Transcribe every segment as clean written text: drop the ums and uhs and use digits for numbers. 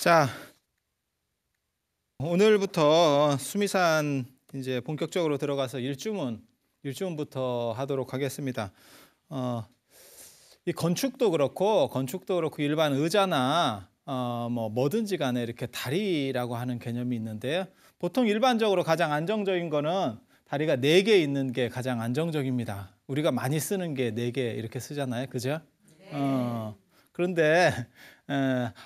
자, 오늘부터 수미산 이제 본격적으로 들어가서 일주문부터 하도록 하겠습니다. 이 건축도 그렇고 일반 의자나 뭐든지 간에 이렇게 다리라고 하는 개념이 있는데요. 보통 일반적으로 가장 안정적인 거는 다리가 4개 있는 게 가장 안정적입니다. 우리가 많이 쓰는 게 4개 이렇게 쓰잖아요. 그죠? 네. 그런데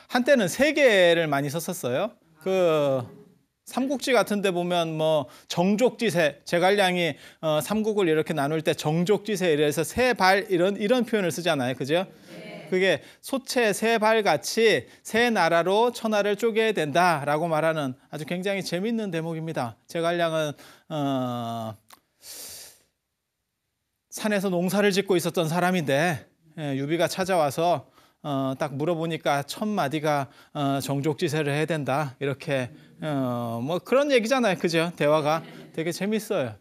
한때는 3개를 많이 썼었어요. 그 삼국지 같은 데 보면 뭐 정족지세, 제갈량이 삼국을 이렇게 나눌 때 정족지세 이래서 세 발 이런 표현을 쓰잖아요. 그죠? 네. 그게 소체 세 발 같이 세 나라로 천하를 쪼개야 된다라고 말하는 아주 굉장히 재밌는 대목입니다. 제갈량은 산에서 농사를 짓고 있었던 사람인데 유비가 찾아와서 딱 물어보니까 1000마디가 정족지세를 해야 된다 이렇게 뭐 그런 얘기잖아요. 그죠? 대화가 되게 재밌어요.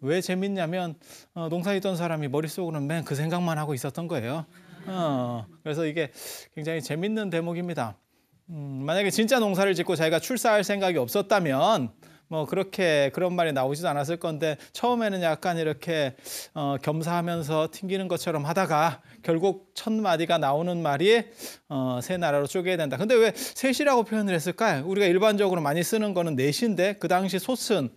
왜 재밌냐면 농사짓던 사람이 머릿속으로는 맨 그 생각만 하고 있었던 거예요. 그래서 이게 굉장히 재밌는 대목입니다. 만약에 진짜 농사를 짓고 자기가 출사할 생각이 없었다면 뭐 그렇게 그런 말이 나오지도 않았을 건데 처음에는 약간 이렇게 겸사하면서 튕기는 것처럼 하다가 결국 1000마디가 나오는 말이 세 나라로 쪼개야 된다. 근데 왜 셋이라고 표현을 했을까요? 우리가 일반적으로 많이 쓰는 거는 넷인데 그 당시 솥은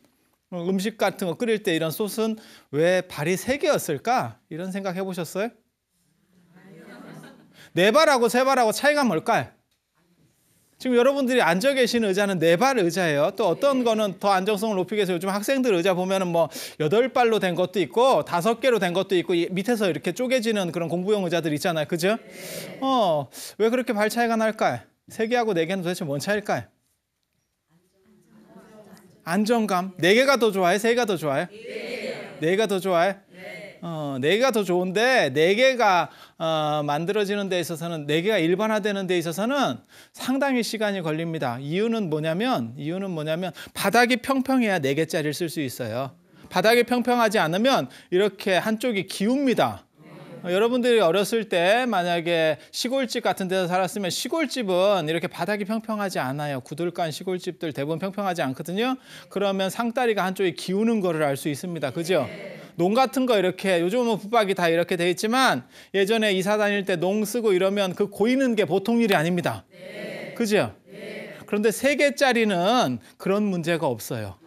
음식 같은 거 끓일 때 이런 솥은 왜 발이 3개였을까? 이런 생각 해보셨어요? 4발하고 3발하고 차이가 뭘까요? 지금 여러분들이 앉아 계신 의자는 4발 의자예요. 또 어떤 거는 더 안정성을 높이기 위해서 요즘 학생들 의자 보면은 뭐 8발로 된 것도 있고 5개로 된 것도 있고 밑에서 이렇게 쪼개지는 그런 공부용 의자들 있잖아요. 그죠? 왜 그렇게 발 차이가 날까요? 3개하고 4개는 도대체 뭔 차이일까요? 안정감. 4개가 더 좋아요? 3개가 더 좋아요? 4개가 더 좋아요? 4개가 더 좋은데 4개가 만들어지는 데 있어서는 4개가 일반화되는 데 있어서는 상당히 시간이 걸립니다. 이유는 뭐냐면 바닥이 평평해야 4개짜리를 쓸 수 있어요. 바닥이 평평하지 않으면 이렇게 한쪽이 기웁니다. 여러분들이 어렸을 때 만약에 시골집 같은 데서 살았으면 시골집은 이렇게 바닥이 평평하지 않아요. 구들간 시골집들 대부분 평평하지 않거든요. 그러면 상다리가 한쪽이 기우는 거를 알 수 있습니다. 그죠? 농 같은 거 이렇게 요즘은 붙박이 다 이렇게 돼 있지만 예전에 이사 다닐 때 농 쓰고 이러면 그 고이는 게 보통 일이 아닙니다. 그죠? 그런데 3개짜리는 그런 문제가 없어요.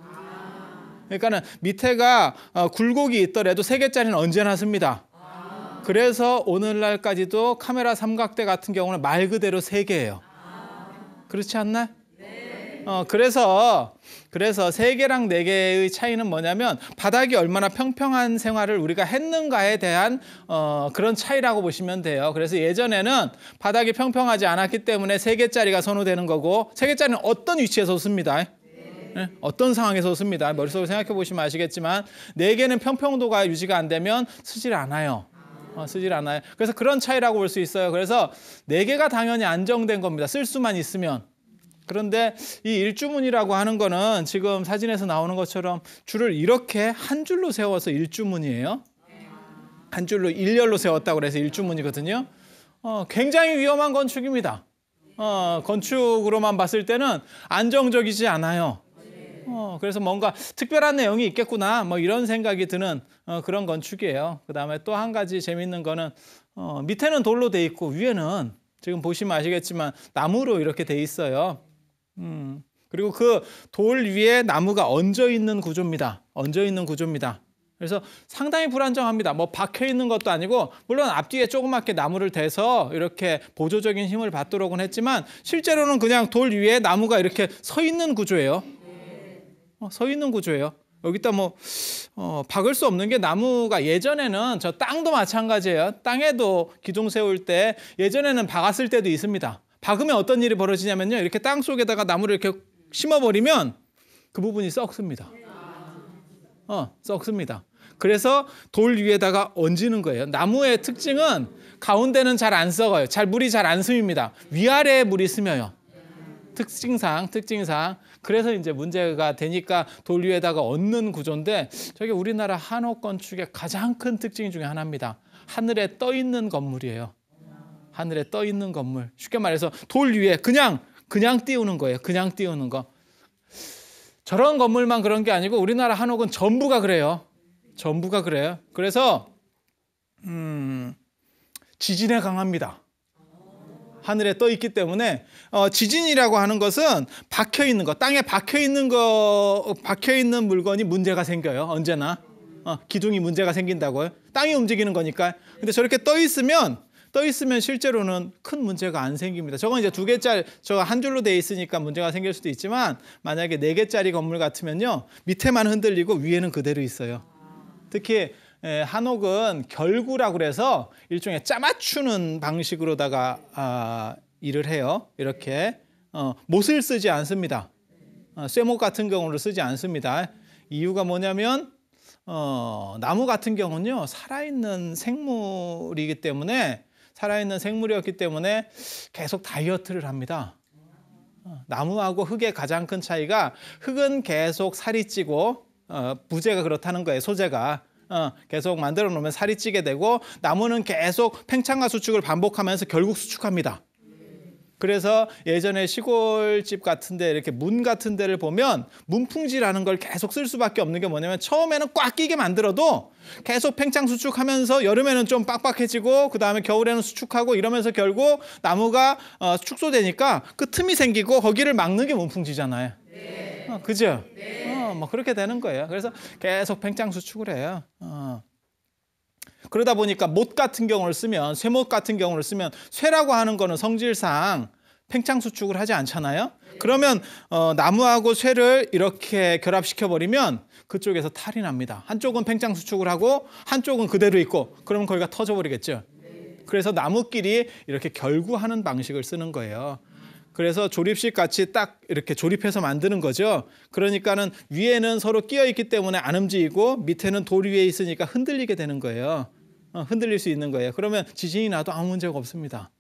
그러니까는 밑에가 굴곡이 있더라도 3개짜리는 언제나 씁니다. 그래서 오늘날까지도 카메라 삼각대 같은 경우는 말 그대로 3개예요. 그렇지 않나? 그래서 3개랑 4개의 차이는 뭐냐면 바닥이 얼마나 평평한 생활을 우리가 했는가에 대한 그런 차이라고 보시면 돼요. 그래서 예전에는 바닥이 평평하지 않았기 때문에 3개짜리가 선호되는 거고 3개짜리는 어떤 위치에서 씁니다. 네? 어떤 상황에서 씁니다. 머릿속으로 생각해 보시면 아시겠지만 4개는 평평도가 유지가 안 되면 쓰질 않아요. 쓰질 않아요. 그래서 그런 차이라고 볼 수 있어요. 그래서 4개가 당연히 안정된 겁니다. 쓸 수만 있으면. 그런데 이 일주문이라고 하는 거는 지금 사진에서 나오는 것처럼 줄을 이렇게 한 줄로 세워서 일주문이에요. 한 줄로 일렬로 세웠다고 그래서 일주문이거든요. 굉장히 위험한 건축입니다. 건축으로만 봤을 때는 안정적이지 않아요. 그래서 뭔가 특별한 내용이 있겠구나 뭐 이런 생각이 드는 그런 건축이에요. 그 다음에 또 한 가지 재밌는 거는 밑에는 돌로 돼 있고 위에는 지금 보시면 아시겠지만 나무로 이렇게 돼 있어요. 그리고 그 돌 위에 나무가 얹어 있는 구조입니다. 그래서 상당히 불안정합니다. 뭐 박혀 있는 것도 아니고 물론 앞뒤에 조그맣게 나무를 대서 이렇게 보조적인 힘을 받도록은 했지만 실제로는 그냥 돌 위에 나무가 이렇게 서 있는 구조예요. 여기다 뭐 박을 수 없는 게 나무가 예전에는 저 땅도 마찬가지예요. 땅에도 기둥 세울 때 예전에는 박았을 때도 있습니다. 박으면 어떤 일이 벌어지냐면요. 이렇게 땅 속에다가 나무를 이렇게 심어버리면 그 부분이 썩습니다. 썩습니다. 그래서 돌 위에다가 얹는 거예요. 나무의 특징은 가운데는 잘 안 썩어요. 물이 잘 안 스밉니다. 위아래에 물이 스며요. 특징상. 그래서 이제 문제가 되니까 돌 위에다가 얹는 구조인데 저게 우리나라 한옥 건축의 가장 큰 특징 중에 하나입니다. 하늘에 떠 있는 건물이에요. 하늘에 떠 있는 건물. 쉽게 말해서 돌 위에 그냥 그냥 띄우는 거예요. 그냥 띄우는 거. 저런 건물만 그런 게 아니고 우리나라 한옥은 전부가 그래요. 전부가 그래요. 그래서 지진에 강합니다. 하늘에 떠 있기 때문에 지진이라고 하는 것은 박혀 있는 거, 땅에 박혀 있는 물건이 문제가 생겨요. 언제나 기둥이 문제가 생긴다고요. 땅이 움직이는 거니까. 근데 저렇게 떠 있으면 실제로는 큰 문제가 안 생깁니다. 저건 이제 2개짜리, 저거 한 줄로 돼 있으니까 문제가 생길 수도 있지만 만약에 4개짜리 건물 같으면요, 밑에만 흔들리고 위에는 그대로 있어요. 특히 한옥은 결구라고 그래서 일종의 짜맞추는 방식으로다가 일을 해요. 이렇게 못을 쓰지 않습니다. 쇠못 같은 경우를 쓰지 않습니다. 이유가 뭐냐면 나무 같은 경우는요, 살아있는 생물이었기 때문에 계속 다이어트를 합니다. 나무하고 흙의 가장 큰 차이가, 흙은 계속 살이 찌고 부재가 그렇다는 거예요. 소재가 계속 만들어 놓으면 살이 찌게 되고, 나무는 계속 팽창과 수축을 반복하면서 결국 수축합니다. 그래서 예전에 시골집 같은데 이렇게 문 같은 데를 보면 문풍지라는 걸 계속 쓸 수밖에 없는 게 뭐냐면, 처음에는 꽉 끼게 만들어도 계속 팽창 수축하면서 여름에는 좀 빡빡해지고 그 다음에 겨울에는 수축하고 이러면서 결국 나무가 축소되니까 그 틈이 생기고 거기를 막는 게 문풍지잖아요. 그죠? 뭐 그렇게 되는 거예요. 그래서 계속 팽창 수축을 해요. 그러다 보니까 못 같은 경우를 쓰면, 쇠못 같은 경우를 쓰면, 쇠라고 하는 거는 성질상 팽창 수축을 하지 않잖아요. 그러면 나무하고 쇠를 이렇게 결합시켜 버리면 그쪽에서 탈이 납니다. 한쪽은 팽창 수축을 하고 한쪽은 그대로 있고, 그러면 거기가 터져 버리겠죠. 그래서 나무끼리 이렇게 결구하는 방식을 쓰는 거예요. 그래서 조립식 같이 딱 이렇게 조립해서 만드는 거죠. 그러니까는 위에는 서로 끼어 있기 때문에 안 움직이고, 밑에는 돌 위에 있으니까 흔들리게 되는 거예요. 흔들릴 수 있는 거예요. 그러면 지진이 나도 아무 문제가 없습니다.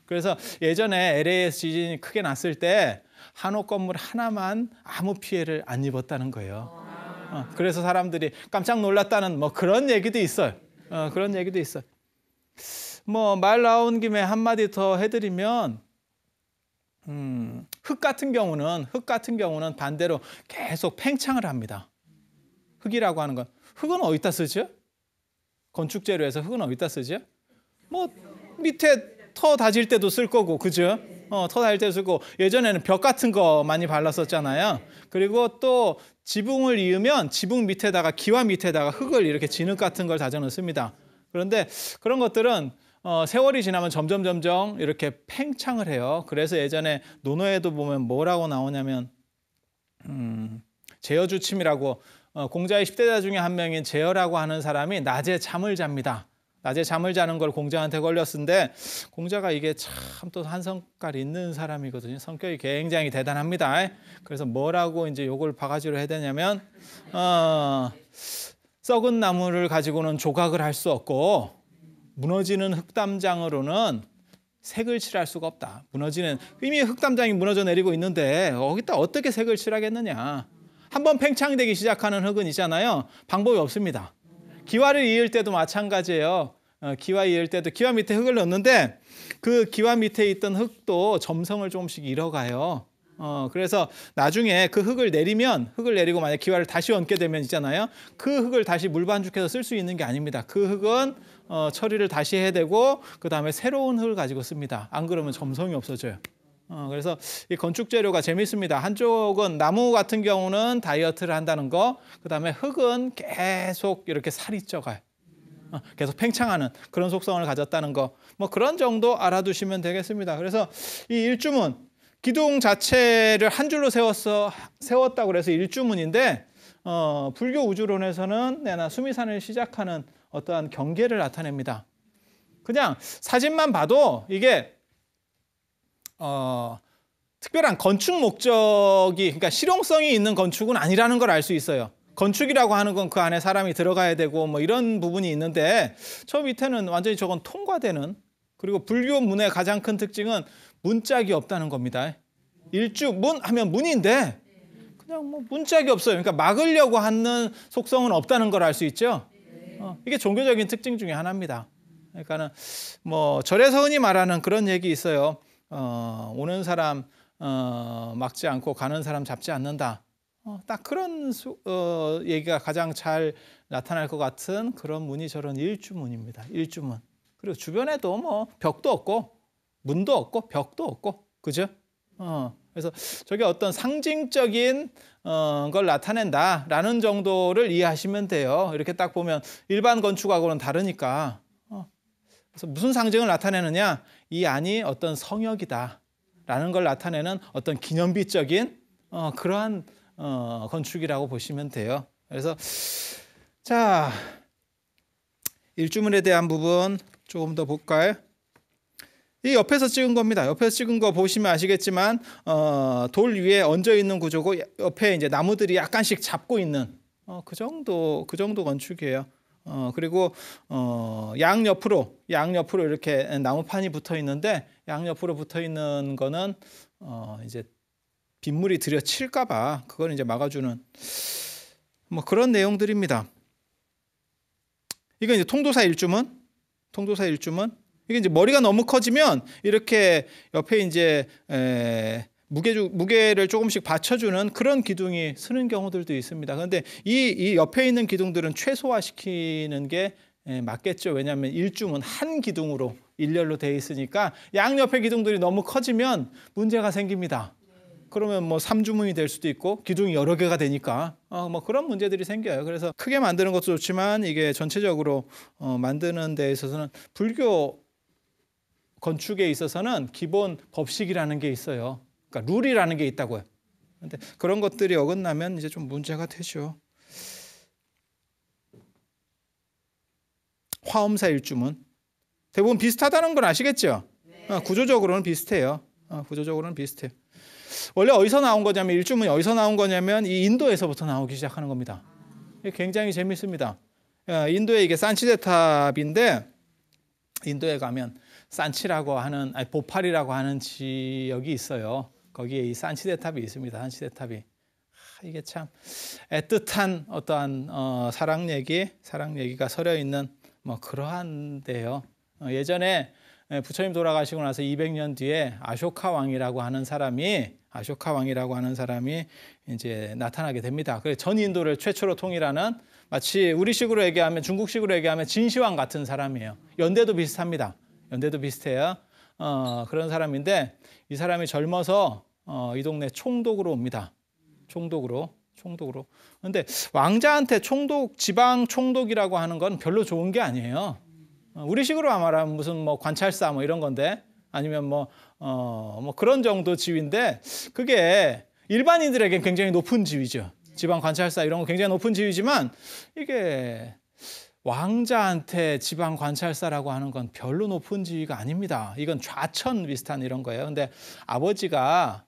그래서 예전에 LA에서 지진이 크게 났을 때 한옥 건물 하나만 아무 피해를 안 입었다는 거예요. 그래서 사람들이 깜짝 놀랐다는 뭐 그런 얘기도 있어요. 그런 얘기도 있어요. 뭐 말 나온 김에 한마디 더 해드리면, 흙 같은 경우는 반대로 계속 팽창을 합니다. 흙이라고 하는 건, 흙은 어디다 쓰죠? 건축 재료에서 흙은 어디다 쓰죠? 뭐 밑에 터 다질 때도 쓸 거고, 그죠? 터 다질 때도 쓸 거고, 예전에는 벽 같은 거 많이 발랐었잖아요. 그리고 또 지붕을 이으면 지붕 밑에다가, 기와 밑에다가 흙을 이렇게 진흙 같은 걸 다져 넣습니다. 그런데 그런 것들은 세월이 지나면 점점 이렇게 팽창을 해요. 그래서 예전에 논어에도 보면 뭐라고 나오냐면, 제어주침이라고, 공자의 10대자 중에 한 명인 제어라고 하는 사람이 낮에 잠을 잡니다. 낮에 잠을 자는 걸 공자한테 걸렸는데, 공자가 이게 참 또 한성깔 있는 사람이거든요. 성격이 굉장히 대단합니다. 그래서 뭐라고 이제 요걸 바가지로 해야 되냐면, 썩은 나무를 가지고는 조각을 할 수 없고, 무너지는 흙담장으로는 색을 칠할 수가 없다. 이미 흙담장이 무너져 내리고 있는데 거기다 어떻게 색을 칠하겠느냐. 한번 팽창되기 시작하는 흙은 있잖아요. 방법이 없습니다. 기와를 이을 때도 마찬가지예요. 기와 이을 때도 기와 밑에 흙을 넣는데 그 기와 밑에 있던 흙도 점성을 조금씩 잃어가요. 그래서 나중에 그 흙을 내리고 만약 기와를 다시 얹게 되면 있잖아요. 그 흙을 다시 물 반죽해서 쓸 수 있는 게 아닙니다. 그 흙은 처리를 다시 해야 되고, 그 다음에 새로운 흙을 가지고 씁니다. 안 그러면 점성이 없어져요. 그래서 이 건축 재료가 재밌습니다. 한쪽은 나무 같은 경우는 다이어트를 한다는 거, 그 다음에 흙은 계속 이렇게 살이 쪄가요. 계속 팽창하는 그런 속성을 가졌다는 거, 뭐 그런 정도 알아두시면 되겠습니다. 그래서 이 일주문, 기둥 자체를 한 줄로 세웠다고 그래서 일주문인데, 불교 우주론에서는 수미산을 시작하는 어떠한 경계를 나타냅니다. 그냥 사진만 봐도 이게 특별한 건축 목적이, 그러니까 실용성이 있는 건축은 아니라는 걸 알 수 있어요. 건축이라고 하는 건 그 안에 사람이 들어가야 되고 뭐 이런 부분이 있는데, 저 밑에는 완전히 저건 통과되는, 그리고 불교 문의 가장 큰 특징은 문짝이 없다는 겁니다. 일주문 하면 문인데 그냥 뭐 문짝이 없어요. 그러니까 막으려고 하는 속성은 없다는 걸 알 수 있죠. 이게 종교적인 특징 중에 하나입니다. 그러니까는 뭐 절에서 흔히 말하는 그런 얘기 있어요. 오는 사람 막지 않고 가는 사람 잡지 않는다. 딱 그런 얘기가 가장 잘 나타날 것 같은 그런 문이 저런 일주문입니다. 일주문. 그리고 주변에도 뭐 벽도 없고 문도 없고 벽도 없고 그죠? 그래서 저게 어떤 상징적인 걸 나타낸다라는 정도를 이해하시면 돼요. 이렇게 딱 보면 일반 건축하고는 다르니까. 그래서 무슨 상징을 나타내느냐? 이 안이 어떤 성역이다라는 걸 나타내는 어떤 기념비적인 그러한 건축이라고 보시면 돼요. 그래서 자, 일주문에 대한 부분 조금 더 볼까요? 이 옆에서 찍은 겁니다. 옆에서 찍은 거 보시면 아시겠지만 돌 위에 얹어 있는 구조고 옆에 이제 나무들이 약간씩 잡고 있는 그 정도 건축이에요. 그리고 양옆으로 이렇게 나무판이 붙어 있는데 양옆으로 붙어 있는 거는 이제 빗물이 들여칠까봐 그걸 이제 막아주는 뭐 그런 내용들입니다. 이건 이제 통도사 일주문. 이게 이제 머리가 너무 커지면 이렇게 옆에 이제 무게를 조금씩 받쳐주는 그런 기둥이 쓰는 경우들도 있습니다. 그런데 이 옆에 있는 기둥들은 최소화시키는 게 맞겠죠. 왜냐하면 일주문 한 기둥으로 일렬로 돼 있으니까 양옆의 기둥들이 너무 커지면 문제가 생깁니다. 그러면 뭐 3주문이 될 수도 있고 기둥이 여러 개가 되니까 뭐 그런 문제들이 생겨요. 그래서 크게 만드는 것도 좋지만 이게 전체적으로 만드는 데 있어서는 불교 건축에 있어서는 기본 법칙이라는 게 있어요. 그러니까 룰이라는 게 있다고요. 근데 그런 것들이 어긋나면 이제 좀 문제가 되죠. 화엄사 일주문 대부분 비슷하다는 건 아시겠죠? 네. 구조적으로는 비슷해요. 원래 어디서 나온 거냐면 일주문이 어디서 나온 거냐면 이 인도에서부터 나오기 시작하는 겁니다. 굉장히 재밌습니다. 인도에 이게 산치대탑인데 인도에 가면 산치라고 하는 보팔이라고 하는 지역이 있어요. 거기에 이 산치대탑이 있습니다. 산치대탑이 이게 참 애틋한 어떠한 사랑 얘기가 서려 있는 뭐 그러한데요. 예전에 부처님 돌아가시고 나서 200년 뒤에 아쇼카 왕이라고 하는 사람이 이제 나타나게 됩니다. 그래서 전 인도를 최초로 통일하는 마치 우리식으로 얘기하면 중국식으로 얘기하면 진시황 같은 사람이에요. 연대도 비슷합니다. 연대도 비슷해요. 그런 사람인데 이 사람이 젊어서 이 동네 총독으로 옵니다. 총독으로. 그런데 왕자한테 지방 총독이라고 하는 건 별로 좋은 게 아니에요. 우리식으로 말하면 무슨 뭐 관찰사 뭐 이런 건데 아니면 뭐 그런 정도 지위인데 그게 일반인들에겐 굉장히 높은 지위죠. 지방 관찰사 이런 거 굉장히 높은 지위지만 이게 왕자한테 지방 관찰사라고 하는 건 별로 높은 지위가 아닙니다. 이건 좌천 비슷한 이런 거예요. 근데 아버지가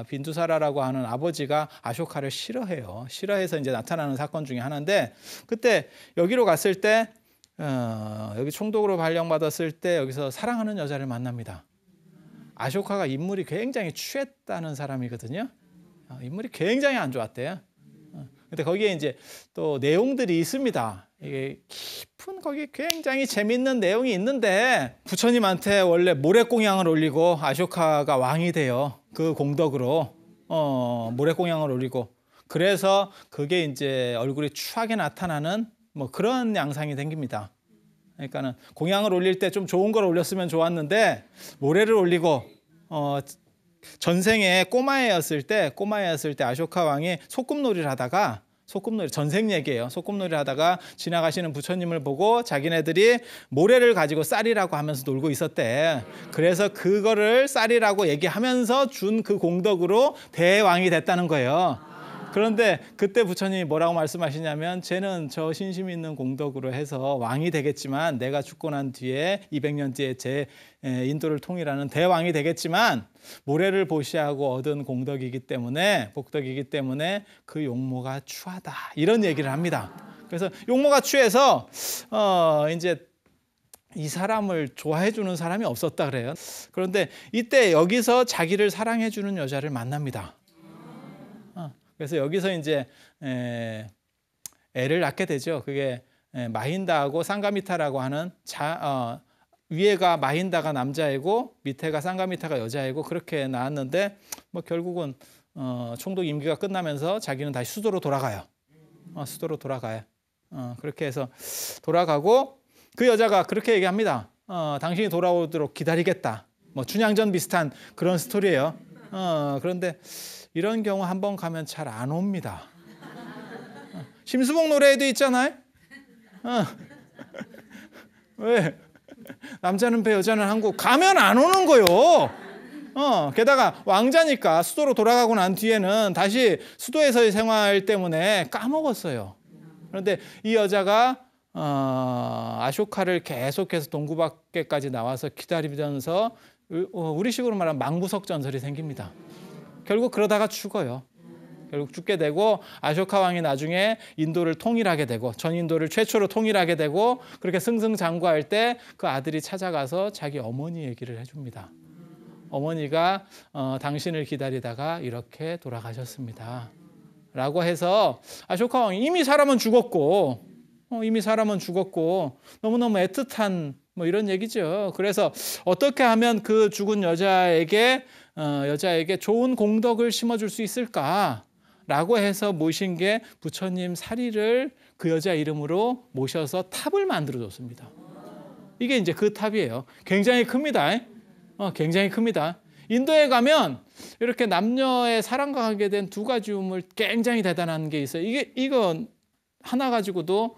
빈두사라라고 하는 아버지가 아쇼카를 싫어해요. 싫어해서 이제 나타나는 사건 중에 하나인데 그때 여기로 갔을 때 여기 총독으로 발령받았을 때 여기서 사랑하는 여자를 만납니다. 아쇼카가 인물이 굉장히 취했다는 사람이거든요. 인물이 굉장히 안 좋았대요. 근데 거기에 이제 또 내용들이 있습니다. 이게 깊은 거기 굉장히 재밌는 내용이 있는데 부처님한테 원래 모래공양을 올리고 아쇼카가 왕이 돼요. 그 공덕으로 모래공양을 올리고 그래서 그게 이제 얼굴이 추하게 나타나는 뭐 그런 양상이 생깁니다. 그러니까는 공양을 올릴 때 좀 좋은 걸 올렸으면 좋았는데 모래를 올리고 전생에 꼬마애였을 때 아쇼카 왕이 소꿉놀이를 하다가 전생 얘기예요. 소꿉놀이를 하다가 지나가시는 부처님을 보고 자기네들이 모래를 가지고 쌀이라고 하면서 놀고 있었대. 그래서 그거를 쌀이라고 얘기하면서 준 그 공덕으로 대왕이 됐다는 거예요. 그런데 그때 부처님이 뭐라고 말씀하시냐면 쟤는 저 신심 있는 공덕으로 해서 왕이 되겠지만 내가 죽고 난 뒤에 200년 뒤에 제 인도를 통일하는 대왕이 되겠지만 모래를 보시하고 얻은 공덕이기 때문에 복덕이기 때문에 그 용모가 추하다 이런 얘기를 합니다. 그래서 용모가 추해서 이제 이 사람을 좋아해 주는 사람이 없었다 그래요. 그런데 이때 여기서 자기를 사랑해 주는 여자를 만납니다. 그래서 여기서 이제 애를 낳게 되죠. 그게 마힌다하고 상가미타라고 하는 위에가 마힌다가 남자이고 밑에가 상가미타가 여자이고 그렇게 나왔는데 뭐 결국은 총독 임기가 끝나면서 자기는 다시 수도로 돌아가요. 수도로 돌아가요. 그렇게 해서 돌아가고 그 여자가 그렇게 얘기합니다. 당신이 돌아오도록 기다리겠다. 뭐 춘향전 비슷한 그런 스토리예요. 그런데 이런 경우 한번 가면 잘 안 옵니다. 심수봉 노래에도 있잖아요. 왜? 남자는 배 여자는 항구 가면 안 오는 거요. 게다가 왕자니까 수도로 돌아가고 난 뒤에는 다시 수도에서의 생활 때문에 까먹었어요. 그런데 이 여자가 아쇼카를 계속해서 동구밖에까지 나와서 기다리면서 우리식으로 말하면 망부석 전설이 생깁니다. 결국 그러다가 죽어요. 결국 죽게 되고 아쇼카 왕이 나중에 인도를 통일하게 되고 전인도를 최초로 통일하게 되고 그렇게 승승장구할 때 그 아들이 찾아가서 자기 어머니 얘기를 해줍니다. 어머니가 당신을 기다리다가 이렇게 돌아가셨습니다. 라고 해서 아쇼카 왕이 이미 사람은 죽었고 너무너무 애틋한 뭐 이런 얘기죠. 그래서 어떻게 하면 그 죽은 여자에게 좋은 공덕을 심어줄 수 있을까라고 해서 모신 게 부처님 사리를 그 여자 이름으로 모셔서 탑을 만들어줬습니다. 이게 이제 그 탑이에요. 굉장히 큽니다. 굉장히 큽니다. 인도에 가면 이렇게 남녀의 사랑과 관계된 두 가지 우물 굉장히 대단한 게 있어요. 이거 하나 가지고도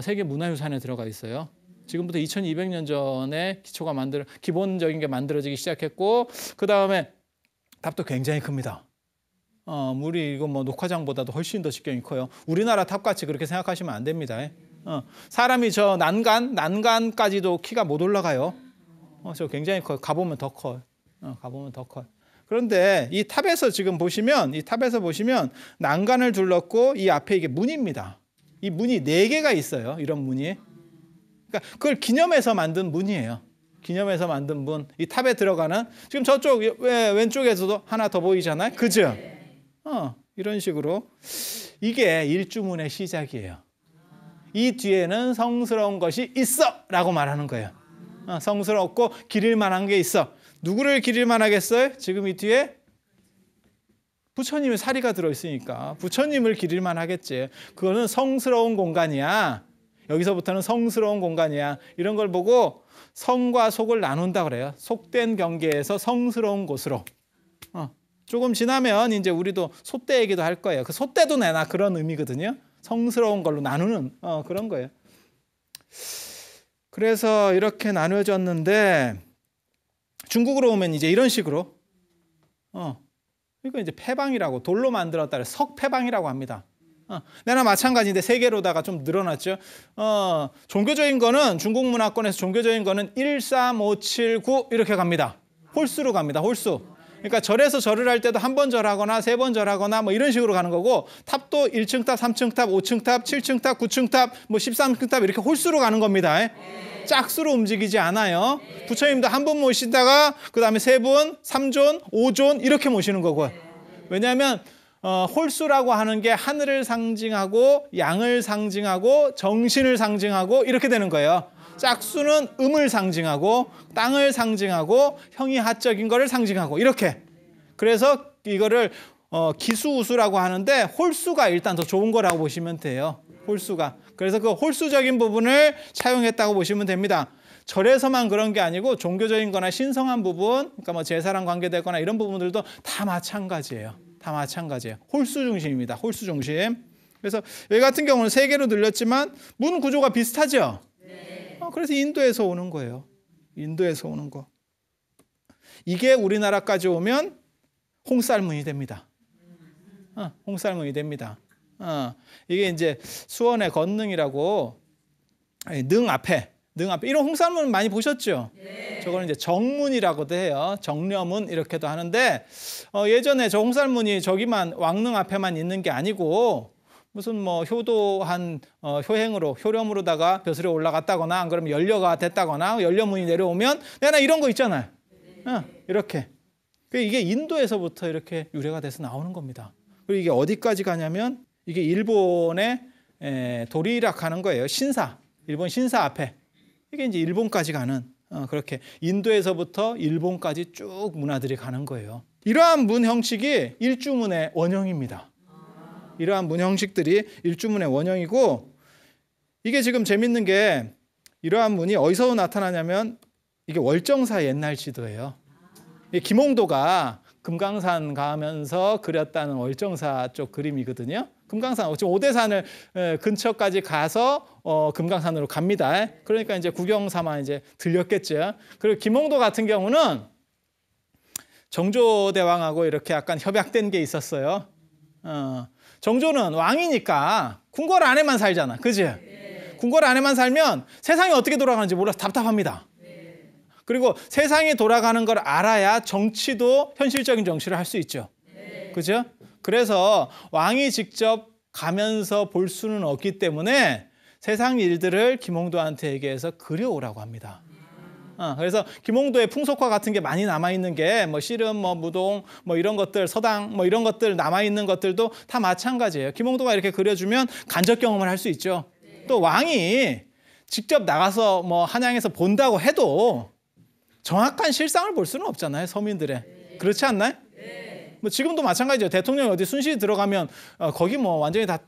세계 문화유산에 들어가 있어요. 지금부터 2200년 전에 기본적인 게 만들어지기 시작했고 그 다음에 탑도 굉장히 큽니다. 물이 이거 뭐 녹화장보다도 훨씬 더 직경이 커요. 우리나라 탑같이 그렇게 생각하시면 안 됩니다. 사람이 저 난간까지도 키가 못 올라가요. 저 굉장히 커요. 가보면 더 커요. 그런데 이 탑에서 보시면 난간을 둘렀고 이 앞에 이게 문입니다. 이 문이 4개가 있어요. 이런 문이. 그러니까 그걸 기념해서 만든 문이에요. 기념해서 만든 문. 이 탑에 들어가는 지금 저쪽 왼쪽에서도 하나 더 보이잖아요. 그죠? 이런 식으로 이게 일주문의 시작이에요. 이 뒤에는 성스러운 것이 있어라고 말하는 거예요. 성스럽고 기릴 만한 게 있어. 누구를 기릴 만하겠어요? 지금 이 뒤에 부처님의 사리가 들어있으니까 부처님을 기릴 만하겠지. 그거는 성스러운 공간이야. 여기서부터는 성스러운 공간이야. 이런 걸 보고 성과 속을 나눈다 그래요. 속된 경계에서 성스러운 곳으로. 조금 지나면 이제 우리도 소떼 얘기도 할 거예요. 그 소떼도 내나 그런 의미거든요. 성스러운 걸로 나누는 그런 거예요. 그래서 이렇게 나누어졌는데 중국으로 오면 이제 이런 식으로 이거 이제 패방이라고 돌로 만들었다 석패방이라고 합니다. 내나 마찬가지인데 3개로다가 좀 늘어났죠. 종교적인 거는 중국 문화권에서 종교적인 거는 1, 3, 5, 7, 9 이렇게 갑니다. 홀수로 갑니다. 홀수. 그러니까 절에서 절을 할 때도 한 번 절하거나 3번 절하거나 뭐 이런 식으로 가는 거고 탑도 1층 탑, 3층 탑, 5층 탑, 7층 탑, 9층 탑, 뭐 13층 탑 이렇게 홀수로 가는 겁니다. 짝수로 움직이지 않아요. 부처님도 한 분 모시다가 그 다음에 3분, 3존, 5존 이렇게 모시는 거고요. 왜냐하면 홀수라고 하는 게 하늘을 상징하고 양을 상징하고 정신을 상징하고 이렇게 되는 거예요. 짝수는 음을 상징하고 땅을 상징하고 형이하적인 거를 상징하고 이렇게. 그래서 이거를 기수우수라고 하는데 홀수가 일단 더 좋은 거라고 보시면 돼요. 홀수가. 그래서 그 홀수적인 부분을 차용했다고 보시면 됩니다. 절에서만 그런 게 아니고 종교적인 거나 신성한 부분, 그러니까 뭐 제사랑 관계되거나 이런 부분들도 다 마찬가지예요. 다 마찬가지예요. 홀수 중심입니다. 홀수 중심. 그래서 여기 같은 경우는 3개로 늘렸지만 문 구조가 비슷하죠? 그래서 인도에서 오는 거예요. 인도에서 오는 거. 이게 우리나라까지 오면 홍쌀문이 됩니다. 홍쌀문이 됩니다. 이게 이제 수원의 건능이라고 능 앞에 이런 홍쌀문 많이 보셨죠? 저거는 이제 정문이라고도 해요. 정려문 이렇게도 하는데 예전에 저 홍쌀문이 저기만 왕릉 앞에만 있는 게 아니고 무슨 뭐 효도한 효렴으로다가 벼슬에 올라갔다거나 안 그러면 연려가 됐다거나 연려문이 내려오면 내가 이런 거 있잖아요. 이렇게. 이게 인도에서부터 이렇게 유래가 돼서 나오는 겁니다. 그리고 이게 어디까지 가냐면 이게 일본의 도리락 하는 거예요. 신사. 일본 신사 앞에. 이게 이제 일본까지 가는 그렇게 인도에서부터 일본까지 쭉 문화들이 가는 거예요. 이러한 문 형식이 일주문의 원형입니다. 이러한 문 형식들이 일주문의 원형이고, 이게 지금 재밌는 게 이러한 문이 어디서 나타나냐면 이게 월정사 옛날 지도예요. 김홍도가 금강산 가면서 그렸다는 월정사 쪽 그림이거든요. 금강산, 지금 오대산을 근처까지 가서 금강산으로 갑니다. 그러니까 이제 구경 삼아 이제 들렸겠죠. 그리고 김홍도 같은 경우는 정조대왕하고 이렇게 약간 협약된 게 있었어요. 정조는 왕이니까 궁궐 안에만 살잖아. 그지? 궁궐 안에만 살면 세상이 어떻게 돌아가는지 몰라서 답답합니다. 그리고 세상이 돌아가는 걸 알아야 정치도 현실적인 정치를 할 수 있죠. 그죠? 그래서 왕이 직접 가면서 볼 수는 없기 때문에 세상 일들을 김홍도한테 얘기해서 그려오라고 합니다. 그래서 김홍도의 풍속화 같은 게 많이 남아있는 게 뭐 씨름, 뭐 무동, 뭐 이런 것들, 서당, 뭐 이런 것들 남아있는 것들도 다 마찬가지예요. 김홍도가 이렇게 그려주면 간접 경험을 할 수 있죠. 또 왕이 직접 나가서 뭐 한양에서 본다고 해도 정확한 실상을 볼 수는 없잖아요, 서민들의. 그렇지 않나요? 뭐 지금도 마찬가지죠. 대통령이 어디 순시에 들어가면 거기 뭐 완전히 다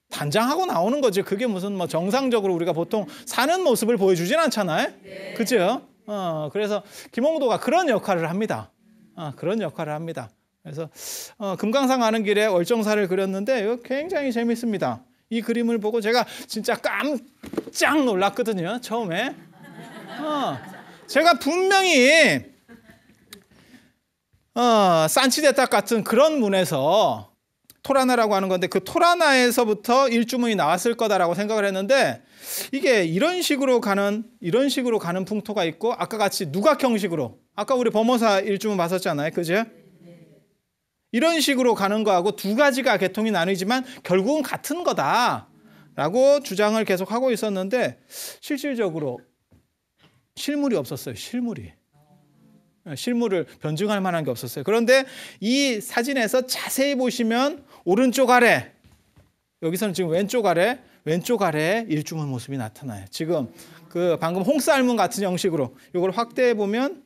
단장하고 나오는 거지. 그게 무슨 뭐 정상적으로 우리가 보통 사는 모습을 보여주진 않잖아요. 그죠? 그래서 김홍도가 그런 역할을 합니다. 그런 역할을 합니다. 그래서 금강산 가는 길에 월정사를 그렸는데 이거 굉장히 재밌습니다. 이 그림을 보고 제가 진짜 깜짝 놀랐거든요, 처음에. 제가 분명히 산치대탑 같은 그런 문에서 토라나라고 하는 건데 그 토라나에서부터 일주문이 나왔을 거다라고 생각을 했는데 이게 이런 식으로 가는 풍토가 있고 아까 같이 누각 형식으로 아까 우리 범어사 일주문 봤었잖아요. 그죠? 이런 식으로 가는 거하고 두 가지가 계통이 나뉘지만 결국은 같은 거다라고 주장을 계속 하고 있었는데 실질적으로 실물이 없었어요. 실물을 변증할 만한 게 없었어요. 그런데 이 사진에서 자세히 보시면 오른쪽 아래, 여기서는 지금 왼쪽 아래 일주문 모습이 나타나요. 지금 그 방금 홍쌀문 같은 형식으로 이걸 확대해 보면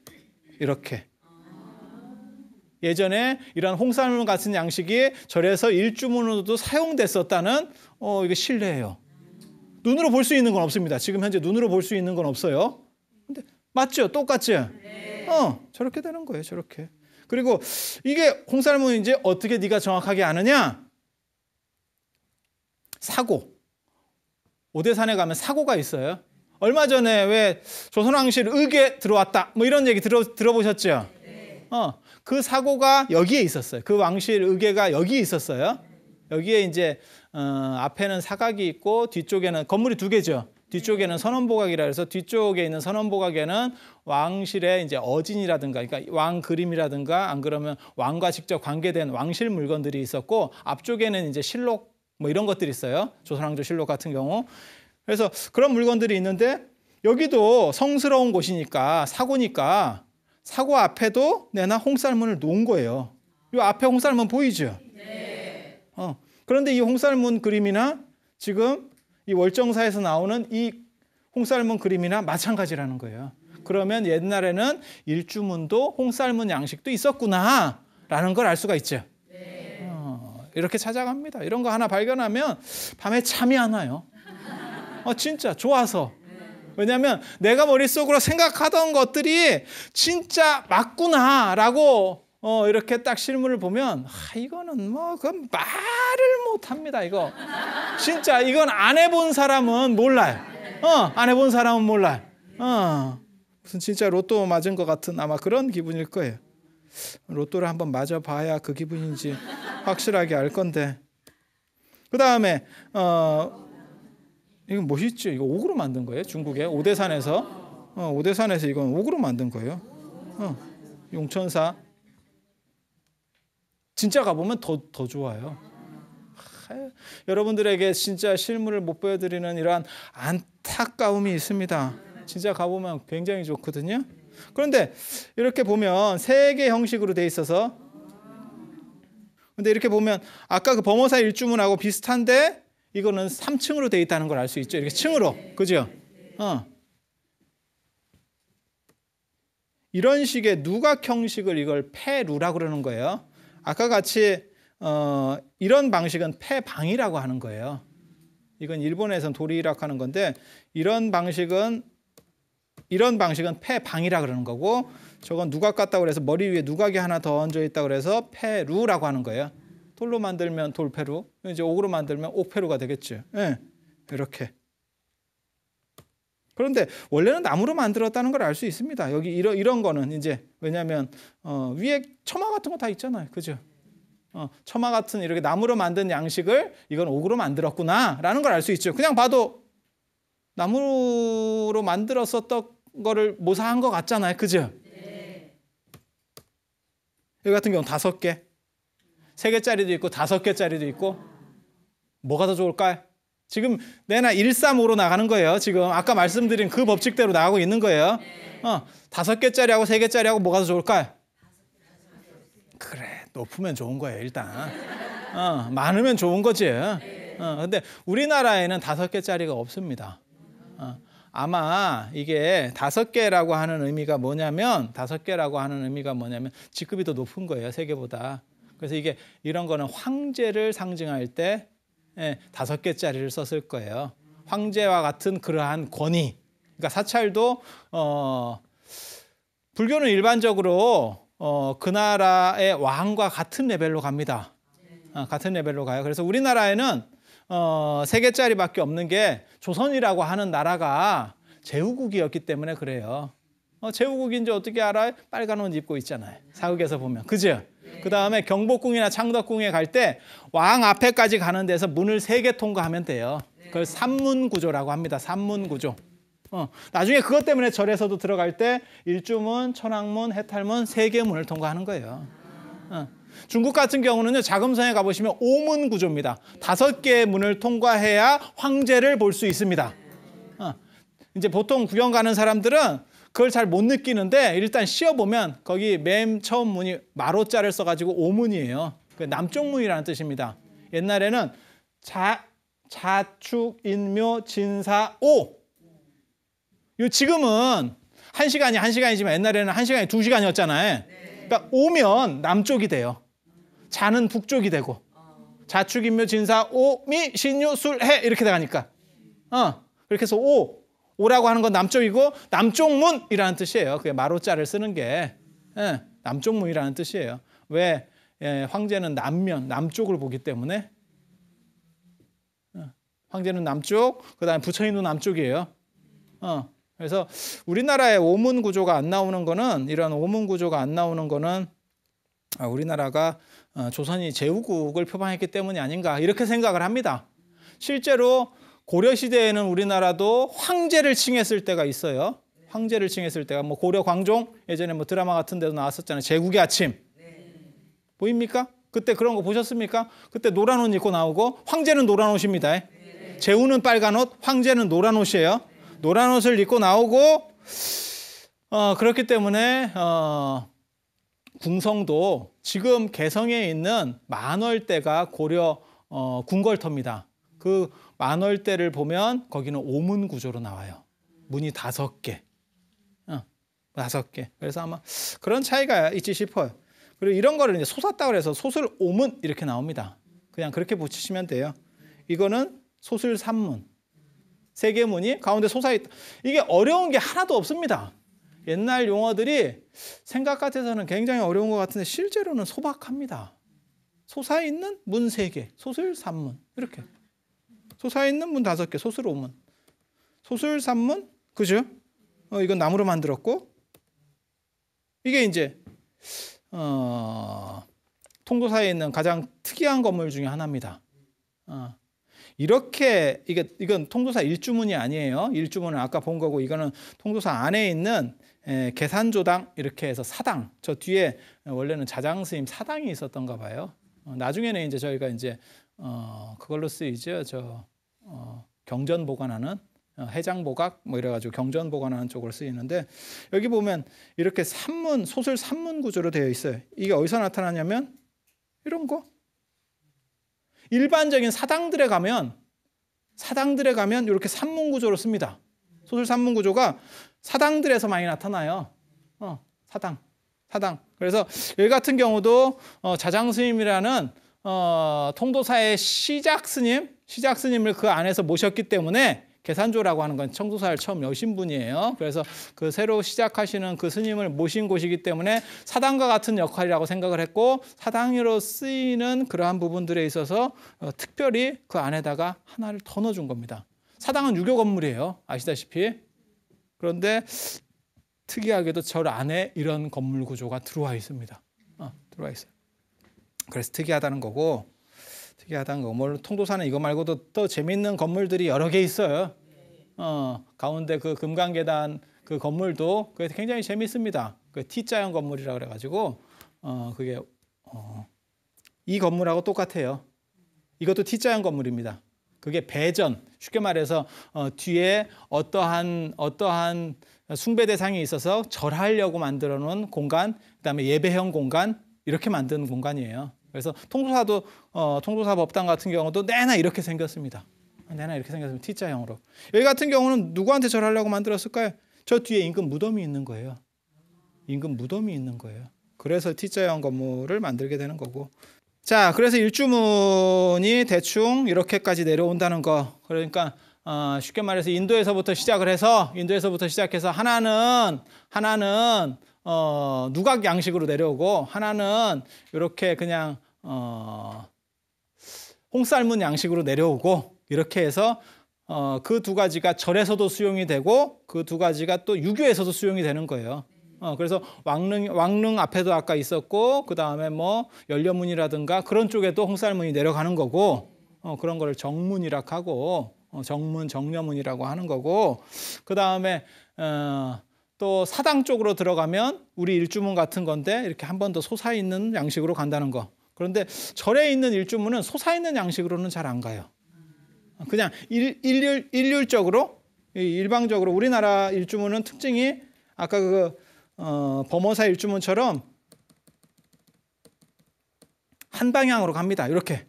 이렇게 예전에 이런 홍쌀문 같은 양식이 절에서 일주문으로도 사용됐었다는 이게 실례예요. 눈으로 볼 수 있는 건 없습니다. 지금 현재 눈으로 볼 수 있는 건 없어요. 근데 맞죠? 똑같죠? 저렇게 되는 거예요. 저렇게. 그리고 이게 홍쌀문인지 어떻게 네가 정확하게 아느냐? 사고. 오대산에 가면 사고가 있어요. 얼마 전에 왜 조선왕실 의궤 들어왔다. 뭐 이런 얘기 들어보셨죠? 그 사고가 여기에 있었어요. 그 왕실 의궤가 여기에 있었어요. 여기에 이제 앞에는 사각이 있고 뒤쪽에는 건물이 두 개죠. 뒤쪽에는 선원보각이라 해서 뒤쪽에 있는 선원보각에는 왕실의 이제 어진이라든가 그러니까 왕 그림이라든가 안 그러면 왕과 직접 관계된 왕실 물건들이 있었고 앞쪽에는 이제 실록 뭐 이런 것들이 있어요. 조선왕조 실록 같은 경우. 그래서 그런 물건들이 있는데 여기도 성스러운 곳이니까 사고니까 사고 앞에도 내나 홍쌀문을 놓은 거예요. 이 앞에 홍쌀문 보이죠? 네. 그런데 이 홍쌀문 그림이나 지금 이 월정사에서 나오는 이 홍쌀문 그림이나 마찬가지라는 거예요. 그러면 옛날에는 일주문도 홍쌀문 양식도 있었구나라는 걸 알 수가 있죠. 이렇게 찾아갑니다. 이런 거 하나 발견하면 밤에 잠이 안 와요. 진짜 좋아서. 왜냐하면 내가 머릿속으로 생각하던 것들이 진짜 맞구나라고 이렇게 딱 실물을 보면 이거는 뭐 그건 말을 못합니다. 이거 진짜 이건 안 해본 사람은 몰라요. 안 해본 사람은 몰라요. 무슨 진짜 로또 맞은 것 같은 아마 그런 기분일 거예요. 로또를 한번 맞아봐야 그 기분인지 확실하게 알 건데. 그 다음에 이거 멋있죠? 이거 옥으로 만든 거예요. 중국의 오대산에서 이건 옥으로 만든 거예요. 용천사. 진짜 가보면 더 좋아요. 여러분들에게 진짜 실물을 못 보여드리는 이러한 안타까움이 있습니다. 진짜 가보면 굉장히 좋거든요. 그런데 이렇게 보면 세 개 형식으로 돼 있어서 근데 이렇게 보면 아까 그 범어사 일주문하고 비슷한데 이거는 3층으로 돼 있다는 걸 알 수 있죠. 이렇게 층으로. 그죠? 이런 식의 누각 형식을 이걸 패루라고 그러는 거예요. 아까 같이 이런 방식은 패방이라고 하는 거예요. 이건 일본에서는 도리락 하는 건데 이런 방식은 패방이라고 그러는 거고 저건 누각 같다고 그래서 머리 위에 누각이 하나 더 얹어 있다고 그래서 패루라고 하는 거예요. 돌로 만들면 돌패루, 이제 옥으로 만들면 옥패루가 되겠죠. 네, 이렇게. 그런데 원래는 나무로 만들었다는 걸 알 수 있습니다. 여기 이런 거는 이제 왜냐하면 위에 처마 같은 거 다 있잖아요, 그죠? 처마 같은 이렇게 나무로 만든 양식을 이건 옥으로 만들었구나라는 걸 알 수 있죠. 그냥 봐도 나무로 만들었었던 거를 모사한 것 같잖아요, 그죠? 네. 여기 같은 경우는 5개, 3개짜리도 있고 5개짜리도 있고 뭐가 더 좋을까요? 지금 내나 135로 나가는 거예요. 지금 아까 말씀드린 그 법칙대로 나가고 있는 거예요. 5개짜리하고 3개짜리하고 뭐가 더 좋을까요? 그래, 높으면 좋은 거예요, 일단. 많으면 좋은 거지. 근데 우리나라에는 5개짜리가 없습니다. 아마 이게 5개라고 하는 의미가 뭐냐면 직급이 더 높은 거예요, 3개보다. 그래서 이게 이런 거는 황제를 상징할 때 5개짜리를 썼을 거예요. 황제와 같은 그러한 권위. 그러니까 사찰도 불교는 일반적으로 그 나라의 왕과 같은 레벨로 갑니다. 같은 레벨로 가요. 그래서 우리나라에는 3개짜리밖에 없는 게 조선이라고 하는 나라가 제후국이었기 때문에 그래요. 제후국인지 어떻게 알아요? 빨간 옷 입고 있잖아요. 사극에서 보면. 그죠? 그 다음에 경복궁이나 창덕궁에 갈 때 왕 앞에까지 가는 데서 문을 3개 통과하면 돼요. 그걸 삼문구조라고 합니다. 삼문구조. 나중에 그것 때문에 절에서도 들어갈 때 일주문, 천왕문, 해탈문 3개 문을 통과하는 거예요. 중국 같은 경우는요, 자금성에 가보시면 5문 구조입니다. 5개의 문을 통과해야 황제를 볼 수 있습니다. 이제 보통 구경 가는 사람들은 그걸 잘 못 느끼는데 일단 씌어보면 거기 맨 처음 문이 마로자를 써가지고 5문이에요. 남쪽 문이라는 뜻입니다. 옛날에는 자축, 인묘, 진사, 오. 지금은 1시간이지만 옛날에는 1시간이 2시간이었잖아요. 그러니까 오면 남쪽이 돼요. 자는 북쪽이 되고 자축, 인묘, 진사, 오, 미, 신유, 술, 해 이렇게 돼가니까 그렇게 해서 오라고 하는 건 남쪽이고 남쪽문이라는 뜻이에요. 그게 마로자를 쓰는 게 남쪽문이라는 뜻이에요. 왜? 황제는 남쪽을 보기 때문에 황제는 남쪽, 그다음에 부처님도 남쪽이에요. 그래서 우리나라의 오문 구조가 안 나오는 거는 이런 오문 구조가 안 나오는 거는 우리나라가 조선이 제후국을 표방했기 때문이 아닌가 이렇게 생각을 합니다. 실제로 고려 시대에는 우리나라도 황제를 칭했을 때가 있어요. 황제를 칭했을 때가 뭐 고려 광종 예전에 뭐 드라마 같은 데도 나왔었잖아요. 제국의 아침. 보입니까? 그때 그런 거 보셨습니까? 그때 노란 옷 입고 나오고 황제는 노란 옷입니다. 제후는 빨간 옷, 황제는 노란 옷이에요. 노란 옷을 입고 나오고 그렇기 때문에 궁성도 지금 개성에 있는 만월대가 고려 궁궐터입니다. 그 만월대를 보면 거기는 오문 구조로 나와요. 문이 5개. 5개. 그래서 아마 그런 차이가 있지 싶어요. 그리고 이런 거를 이제 솟았다고 해서 소슬 오문 이렇게 나옵니다. 그냥 그렇게 붙이시면 돼요. 이거는 소슬 삼문. 3개 문이 가운데 솟아있다. 이게 어려운 게 하나도 없습니다. 옛날 용어들이 생각 같아서는 굉장히 어려운 것 같은데 실제로는 소박합니다. 솟아있는 문 3개, 소슬 삼문 이렇게. 솟아있는 문 5개, 소슬 5문. 소슬 삼문, 그죠? 이건 나무로 만들었고 이게 이제 통도사에 있는 가장 특이한 건물 중에 하나입니다. 이렇게 이건 통도사 일주문이 아니에요. 일주문은 아까 본 거고 이거는 통도사 안에 있는 계산조당 이렇게 해서 사당. 저 뒤에 원래는 자장스님 사당이 있었던가 봐요. 나중에는 이제 저희가 이제 그걸로 쓰이죠. 경전 보관하는 해장 보각 뭐 이래가지고 경전 보관하는 쪽으로 쓰이는데 여기 보면 이렇게 삼문 소슬 삼문 구조로 되어 있어요. 이게 어디서 나타나냐면 이런 거. 일반적인 사당들에 가면 이렇게 삼문 구조로 씁니다. 소슬 삼문 구조가 사당들에서 많이 나타나요. 사당. 그래서 여기 같은 경우도 자장 스님이라는 통도사의 시작 스님을 그 안에서 모셨기 때문에 계산조라고 하는 건 청도사를 처음 여신 분이에요. 그래서 그 새로 시작하시는 그 스님을 모신 곳이기 때문에 사당과 같은 역할이라고 생각을 했고, 사당으로 쓰이는 그러한 부분들에 있어서 특별히 그 안에다가 하나를 더 넣어준 겁니다. 사당은 유교 건물이에요. 아시다시피. 그런데 특이하게도 절 안에 이런 건물 구조가 들어와 있습니다. 들어와 있어요. 그래서 특이하다는 거고, 물론 통도사는 이거 말고도 또 재밌는 건물들이 여러 개 있어요. 가운데 그 금강계단 그 건물도 그게 굉장히 재밌습니다. 그 T자형 건물이라 그래가지고 그게 이 건물하고 똑같아요. 이것도 T자형 건물입니다. 그게 배전, 쉽게 말해서 뒤에 어떠한 숭배 대상이 있어서 절하려고 만들어 놓은 공간, 그다음에 예배형 공간, 이렇게 만든 공간이에요. 그래서 통도사 법당 같은 경우도 내나 이렇게 생겼습니다. T자형으로. 여기 같은 경우는 누구한테 절하려고 만들었을까요? 저 뒤에 임금 무덤이 있는 거예요. 그래서 T자형 건물을 만들게 되는 거고. 자, 그래서 일주문이 대충 이렇게까지 내려온다는 거. 그러니까 쉽게 말해서 인도에서부터 시작해서 하나는 누각 양식으로 내려오고, 하나는 이렇게 그냥 홍쌀문 양식으로 내려오고, 이렇게 해서 그 두 가지가 절에서도 수용이 되고, 그 두 가지가 또 유교에서도 수용이 되는 거예요. 그래서 왕릉 앞에도 아까 있었고, 그 다음에 뭐 연료문이라든가 그런 쪽에도 홍쌀문이 내려가는 거고, 그런 거를 정문이라고 하고, 정려문이라고 하는 거고, 그 다음에 또 사당 쪽으로 들어가면 우리 일주문 같은 건데 이렇게 한 번 더 솟아있는 양식으로 간다는 거. 그런데 절에 있는 일주문은 솟아있는 양식으로는 잘 안 가요. 그냥 일률적으로, 일방적으로. 우리나라 일주문은 특징이 아까 그 범어사 일주문처럼 한 방향으로 갑니다. 이렇게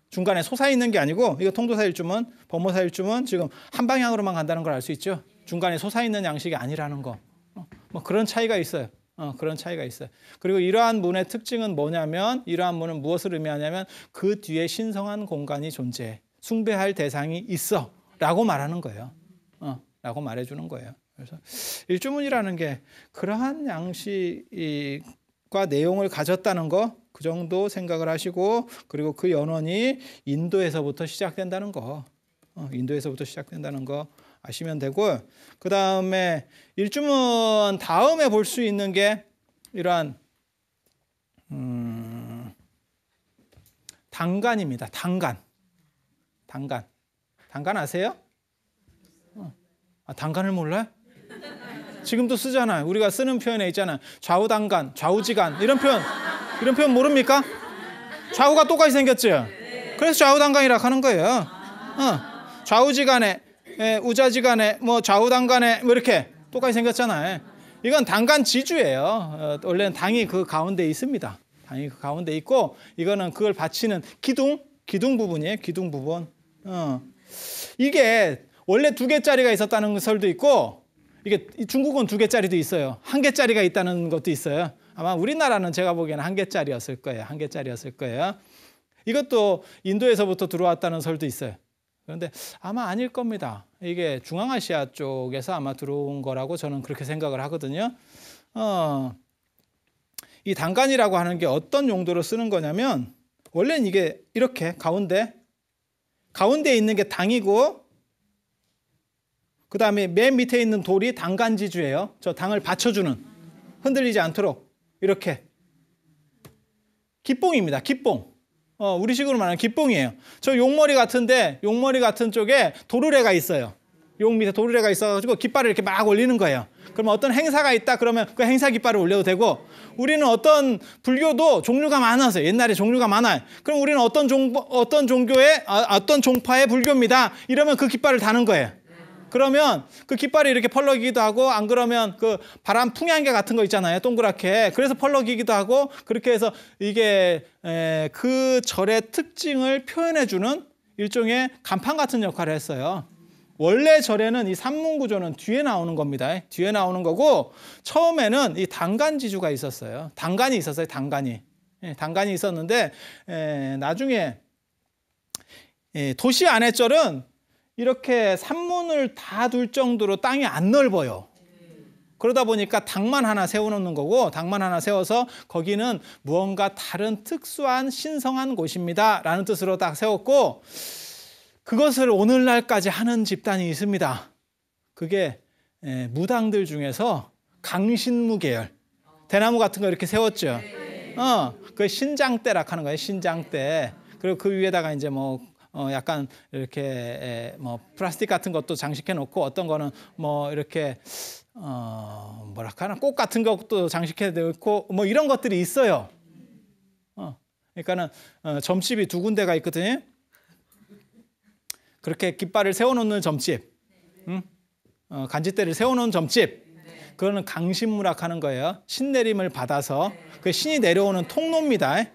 중간에 솟아있는 게 아니고, 이거 통도사 일주문, 범어사 일주문 지금 한 방향으로만 간다는 걸 알 수 있죠. 중간에 솟아있는 양식이 아니라는 거. 뭐 그런 차이가 있어요. 그리고 이러한 문의 특징은 뭐냐면, 이러한 문은 무엇을 의미하냐면 그 뒤에 신성한 공간이 존재해, 숭배할 대상이 있어 라고 말하는 거예요. 라고 말해주는 거예요. 그래서 일주문이라는 게 그러한 양식과 내용을 가졌다는 거, 그 정도 생각을 하시고, 그리고 그 연원이 인도에서부터 시작된다는 거, 아시면 되고, 그 다음에 일주문 다음에 볼 수 있는 게 이러한 당간입니다. 당간 아세요? 당간을 몰라요? 지금도 쓰잖아요. 우리가 쓰는 표현에 있잖아요. 좌우당간, 좌우지간, 이런 표현 모릅니까? 좌우가 똑같이 생겼죠. 그래서 좌우당간이라고 하는 거예요. 좌우지간에, 우자지간에, 뭐 좌우당간에 뭐 이렇게 똑같이 생겼잖아요. 이건 당간지주예요. 원래는 당이 그 가운데 있습니다. 당이 그 가운데 있고, 이거는 그걸 받치는 기둥 부분이에요. 기둥 부분. 이게 원래 2개짜리가 있었다는 설도 있고, 이게 중국은 2개짜리도 있어요. 1개짜리가 있다는 것도 있어요. 아마 우리나라는 제가 보기에는 1개짜리였을 거예요. 이것도 인도에서부터 들어왔다는 설도 있어요. 그런데 아마 아닐 겁니다. 이게 중앙아시아 쪽에서 아마 들어온 거라고 저는 그렇게 생각을 하거든요. 이 당간이라고 하는 게 어떤 용도로 쓰는 거냐면, 원래는 이게 이렇게 가운데에 있는 게 당이고, 그 다음에 맨 밑에 있는 돌이 당간지주예요. 저 당을 받쳐주는, 흔들리지 않도록 이렇게 기뽕입니다. 기뽕. 우리식으로 말하면 기뽕이에요. 저 용머리 같은 쪽에 도르래가 있어요. 용 밑에 도르래가 있어가지고 깃발을 이렇게 막 올리는 거예요. 그러면 어떤 행사가 있다 그러면 그 행사 깃발을 올려도 되고, 우리는 어떤 불교도 종류가 많아서, 옛날에 종류가 많아요. 그럼 우리는 어떤 종교의 어떤 종파의 불교입니다. 이러면 그 깃발을 다는 거예요. 그러면 그 깃발이 이렇게 펄럭이기도 하고, 안 그러면 그 바람 풍향계 같은 거 있잖아요. 동그랗게. 그래서 펄럭이기도 하고, 그렇게 해서 이게 그 절의 특징을 표현해주는 일종의 간판 같은 역할을 했어요. 원래 절에는 이 산문 구조는 뒤에 나오는 겁니다. 뒤에 나오는 거고 처음에는 이 단간지주가 있었어요. 단간이 있었어요. 단간이. 단간이 있었는데 나중에 도시 안의 절은 이렇게 산문을 다 둘 정도로 땅이 안 넓어요. 그러다 보니까 당만 하나 세워놓는 거고 당만 하나 세워서 거기는 무언가 다른 특수한 신성한 곳입니다 라는 뜻으로 딱 세웠고 그것을 오늘날까지 하는 집단이 있습니다. 그게 무당들 중에서 강신무 계열 대나무 같은 거 이렇게 세웠죠. 그 신장대라 하는 거예요. 신장대. 그리고 그 위에다가 이제 뭐 약간 이렇게 뭐 플라스틱 같은 것도 장식해 놓고 어떤 거는 뭐 이렇게 뭐랄까나 꽃 같은 것도 장식해 놓고 뭐 이런 것들이 있어요. 그러니까는 점집이 두 군데가 있거든요. 그렇게 깃발을 세워놓는 점집, 간짓대를 세워놓은 점집, 그거는 강신무락 하는 거예요. 신내림을 받아서 그 신이 내려오는 통로입니다.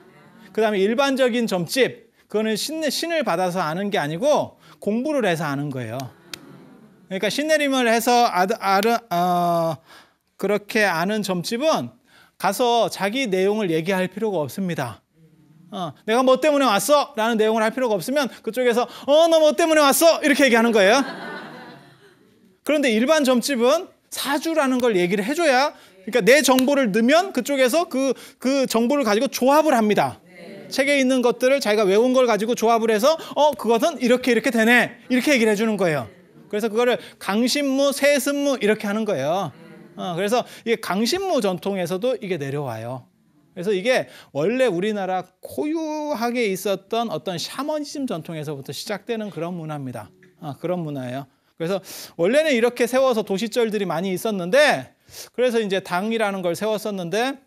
그 다음에 일반적인 점집, 그거는 신을 받아서 아는 게 아니고 공부를 해서 아는 거예요. 그러니까 신내림을 해서 그렇게 아는 점집은 가서 자기 내용을 얘기할 필요가 없습니다. 내가 뭐 때문에 왔어? 라는 내용을 할 필요가 없으면 그쪽에서 너 뭐 때문에 왔어? 이렇게 얘기하는 거예요. 그런데 일반 점집은 사주라는 걸 얘기를 해줘야 그러니까 내 정보를 넣으면 그쪽에서 그 정보를 가지고 조합을 합니다. 책에 있는 것들을 자기가 외운 걸 가지고 조합을 해서 그것은 이렇게 되네. 이렇게 얘기를 해주는 거예요. 그래서 그거를 강신무, 세습무 이렇게 하는 거예요. 그래서 이게 강신무 전통에서도 이게 내려와요. 그래서 이게 원래 우리나라 고유하게 있었던 어떤 샤머니즘 전통에서부터 시작되는 그런 문화입니다. 그런 문화예요. 그래서 원래는 이렇게 세워서 도시절들이 많이 있었는데 그래서 이제 당이라는 걸 세웠었는데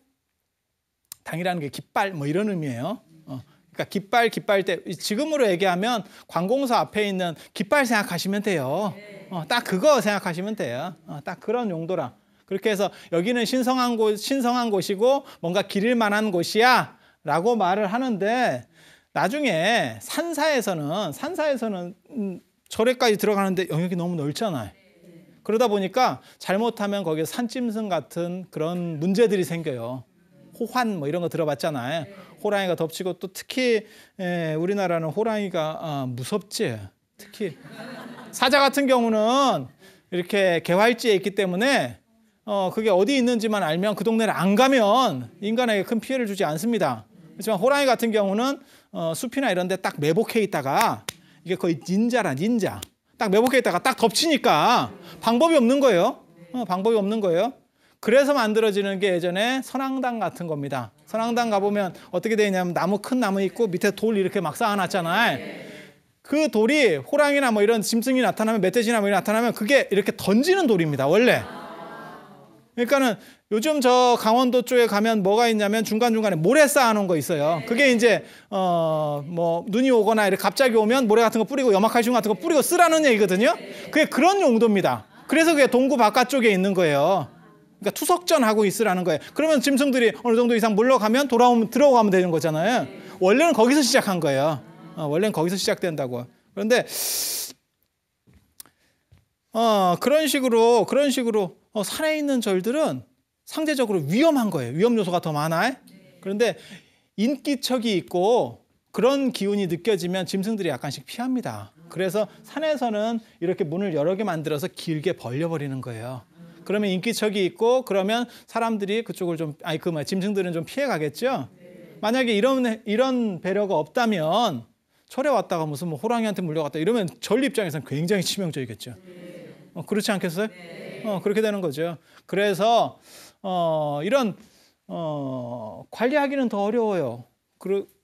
당이라는 게 깃발 뭐 이런 의미예요. 그러니까 깃발 때 지금으로 얘기하면 관공서 앞에 있는 깃발 생각하시면 돼요. 딱 그거 생각하시면 돼요. 딱 그런 용도라. 그렇게 해서 여기는 신성한 곳이고 뭔가 기릴 만한 곳이야 라고 말을 하는데 나중에 산사에서는 절에까지 들어가는데 영역이 너무 넓잖아요. 그러다 보니까 잘못하면 거기에 산짐승 같은 그런 문제들이 생겨요. 호환 뭐 이런 거 들어봤잖아요. 호랑이가 덮치고 또 특히 우리나라는 호랑이가 무섭지. 특히 사자 같은 경우는 이렇게 개활지에 있기 때문에 그게 어디 있는지만 알면 그 동네를 안 가면 인간에게 큰 피해를 주지 않습니다. 그렇지만 호랑이 같은 경우는 숲이나 이런 데 딱 매복해 있다가 이게 거의 닌자라 닌자. 딱 매복해 있다가 딱 덮치니까 방법이 없는 거예요. 방법이 없는 거예요. 그래서 만들어지는 게 예전에 선앙당 같은 겁니다. 선앙당 가보면 어떻게 되냐면 큰 나무 있고 밑에 돌 이렇게 막 쌓아놨잖아요. 그 돌이 호랑이나 뭐 이런 짐승이 나타나면 멧돼지나 뭐 이런 나타나면 그게 이렇게 던지는 돌입니다. 원래. 그러니까는 요즘 저 강원도 쪽에 가면 뭐가 있냐면 중간중간에 모래 쌓아놓은 거 있어요. 그게 이제 뭐 눈이 오거나 이렇게 갑자기 오면 모래 같은 거 뿌리고 염화칼슘 같은 거 뿌리고 쓰라는 얘기거든요. 그게 그런 용도입니다. 그래서 그게 동구 바깥쪽에 있는 거예요. 그러니까 투석전하고 있으라는 거예요. 그러면 짐승들이 어느 정도 이상 물러가면 들어가면 되는 거잖아요. 원래는 거기서 시작한 거예요. 원래는 거기서 시작된다고. 그런데 그런 식으로 산에 있는 절들은 상대적으로 위험한 거예요. 위험 요소가 더 많아요. 그런데 인기척이 있고 그런 기운이 느껴지면 짐승들이 약간씩 피합니다. 그래서 산에서는 이렇게 문을 여러 개 만들어서 길게 벌려버리는 거예요. 그러면 인기척이 있고 그러면 사람들이 그쪽을 짐승들은 좀 피해 가겠죠. 만약에 이런 배려가 없다면 절에 왔다가 무슨 뭐 호랑이한테 물려갔다 이러면 절 입장에서는 굉장히 치명적이겠죠. 그렇지 않겠어요? 그렇게 되는 거죠. 그래서 이런 관리하기는 더 어려워요.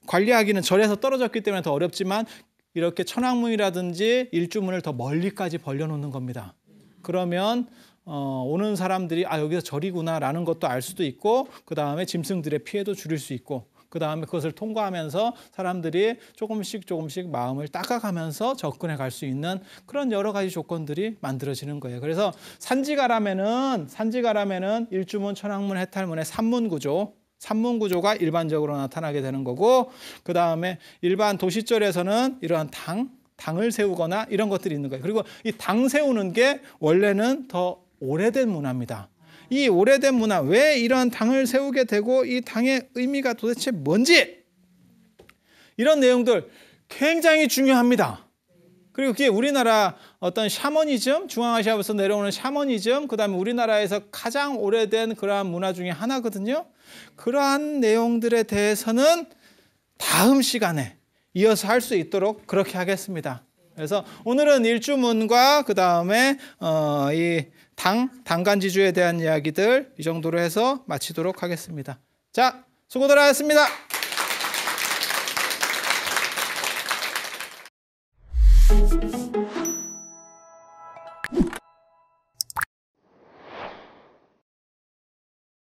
관리하기는 절에서 떨어졌기 때문에 더 어렵지만 이렇게 천왕문이라든지 일주문을 더 멀리까지 벌려놓는 겁니다. 그러면 오는 사람들이 여기서 절이구나라는 것도 알 수도 있고 그 다음에 짐승들의 피해도 줄일 수 있고 그 다음에 그것을 통과하면서 사람들이 조금씩 마음을 닦아가면서 접근해 갈 수 있는 그런 여러 가지 조건들이 만들어지는 거예요. 그래서 산지가람에는 일주문, 천왕문, 해탈문의 산문구조가 일반적으로 나타나게 되는 거고 그 다음에 일반 도시절에서는 이러한 당, 당을 세우거나 이런 것들이 있는 거예요. 그리고 이 당 세우는 게 원래는 더 오래된 문화입니다. 이 오래된 문화, 왜 이런 당을 세우게 되고 이 당의 의미가 도대체 뭔지, 이런 내용들 굉장히 중요합니다. 그리고 그게 우리나라 어떤 샤머니즘, 중앙아시아에서 내려오는 샤머니즘, 그 다음에 우리나라에서 가장 오래된 그러한 문화 중에 하나거든요. 그러한 내용들에 대해서는 다음 시간에 이어서 할 수 있도록 그렇게 하겠습니다. 그래서 오늘은 일주문과 그 다음에 이 당간지주에 대한 이야기들 이 정도로 해서 마치도록 하겠습니다. 자, 수고들 하셨습니다.